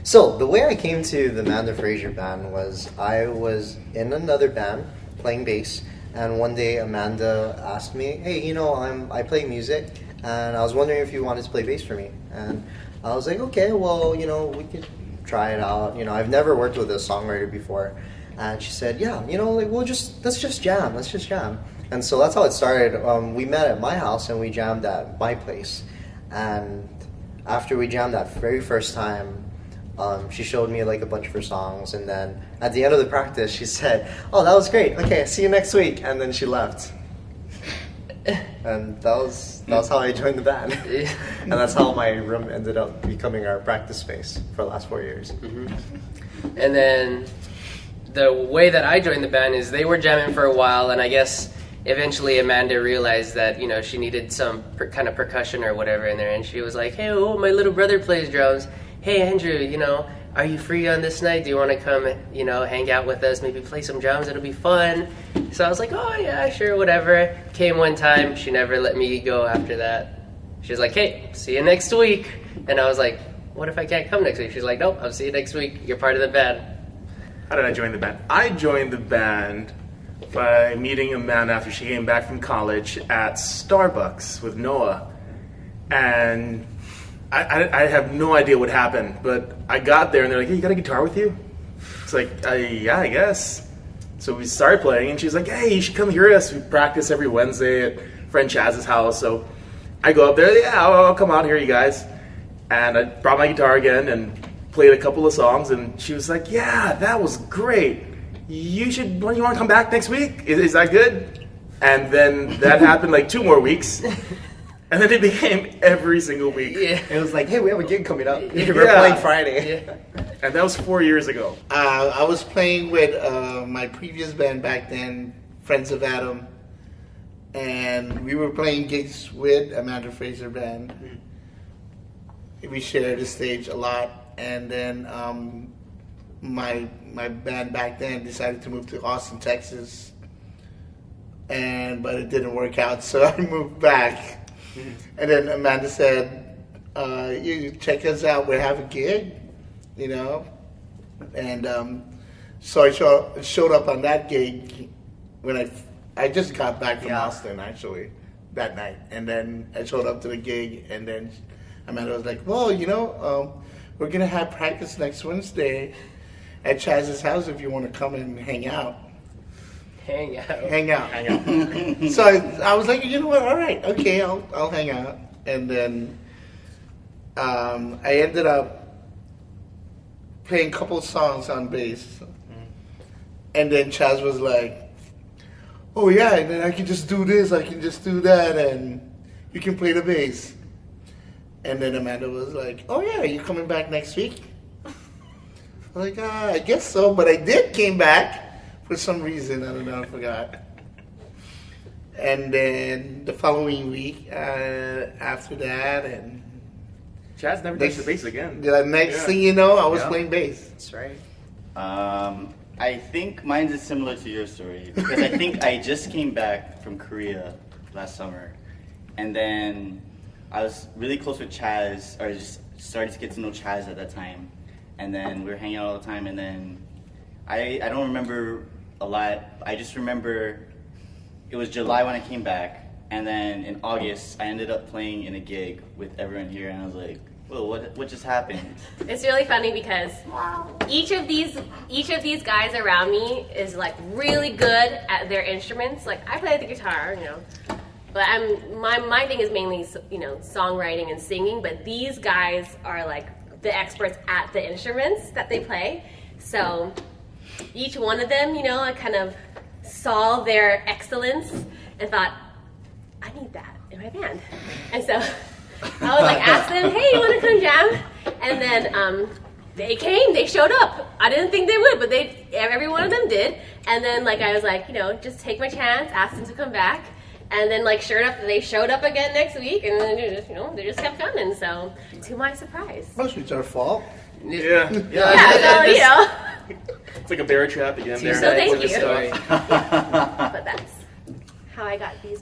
So the way I came to the Amanda Frazier band was I was in another band playing bass, and one day Amanda asked me, "Hey, I play music, and I was wondering if you wanted to play bass for me." And I was like, "Okay, well, we could try it out. I've never worked with a songwriter before." And she said, "Yeah, let's just jam. Let's just jam." And so that's how it started. We met at my house and we jammed at my place. And after we jammed that very first time, she showed me like a bunch of her songs. And then at the end of the practice, she said, "Oh, that was great. Okay, see you next week." And then she left. And that was how I joined the band. And that's how my room ended up becoming our practice space for the last 4 years. Mm-hmm. And then the way that I joined the band is they were jamming for a while, and I guess eventually Amanda realized that she needed some kind of percussion or whatever in there, and she was like, "Hey, my little brother plays drums. Hey, Andrew, are you free on this night? Do you want to come hang out with us, maybe play some drums? It'll be fun." So I was like, "Oh yeah, sure, whatever." Came one time, she never let me go after that. She was like, "Hey, see you next week." And I was like, "What if I can't come next week?" She's like, "Nope, I'll see you next week. You're part of the band." How did I join the band? I joined the band by meeting Amanda after she came back from college at Starbucks with Noah. And I have no idea what happened, but I got there and they're like, "Hey, you got a guitar with you?" It's like, yeah, I guess. So we started playing and she's like, "Hey, you should come hear us. We practice every Wednesday at friend Chaz's house." So I go up there, "Yeah, I'll come out here, you guys." And I brought my guitar again and played a couple of songs, and she was like, "Yeah, that was great. You want to come back next week? Is that good?" And then that happened like 2 more weeks. And then it became every single week. Yeah. It was like, "Hey, we have a gig coming up. We're playing Friday." Yeah. And that was 4 years ago. I was playing with my previous band back then, Friends of Adam. And we were playing gigs with Amanda Frazier band. We shared the stage a lot. And then my band back then decided to move to Austin, Texas, but it didn't work out, so I moved back. And then Amanda said, "You check us out. We have a gig, And so I showed up on that gig when I just got back from Austin actually that night, and then I showed up to the gig, and then Amanda was like, "Well, we're going to have practice next Wednesday at Chaz's house if you want to come and hang out." Hang out. So I was like, "You know what? All right. Okay, I'll hang out." And then I ended up playing a couple songs on bass. And then Chaz was like, "Oh, yeah, and then I can just do this, I can just do that, and you can play the bass." And then Amanda was like, "Oh yeah, are you coming back next week?" I was like, "I guess so," but I came back for some reason. I don't know, I forgot. And then the following week after that, and Chaz never takes the bass again. the next thing you know, I was playing bass. That's right. I think mine's is similar to your story because I think I just came back from Korea last summer, and then I was really close with Chaz, or just started to get to know Chaz at that time, and then we were hanging out all the time, and then I don't remember a lot. I just remember it was July when I came back, and then in August I ended up playing in a gig with everyone here, and I was like, "Whoa, what just happened?" It's really funny because each of these guys around me is like really good at their instruments. Like I play the guitar, but my thing is mainly songwriting and singing. But these guys are like the experts at the instruments that they play. So each one of them, I kind of saw their excellence and thought, I need that in my band. And so I would ask them, "Hey, you want to come jam?" And then they came, they showed up. I didn't think they would, but every one of them did. And then I was like, just take my chance, ask them to come back. And then sure enough, they showed up again next week, and then they just kept coming. So to my surprise. Must be our fault. Yeah. So It's like a bear trap again there. So thank for this you. story. But that's how I got these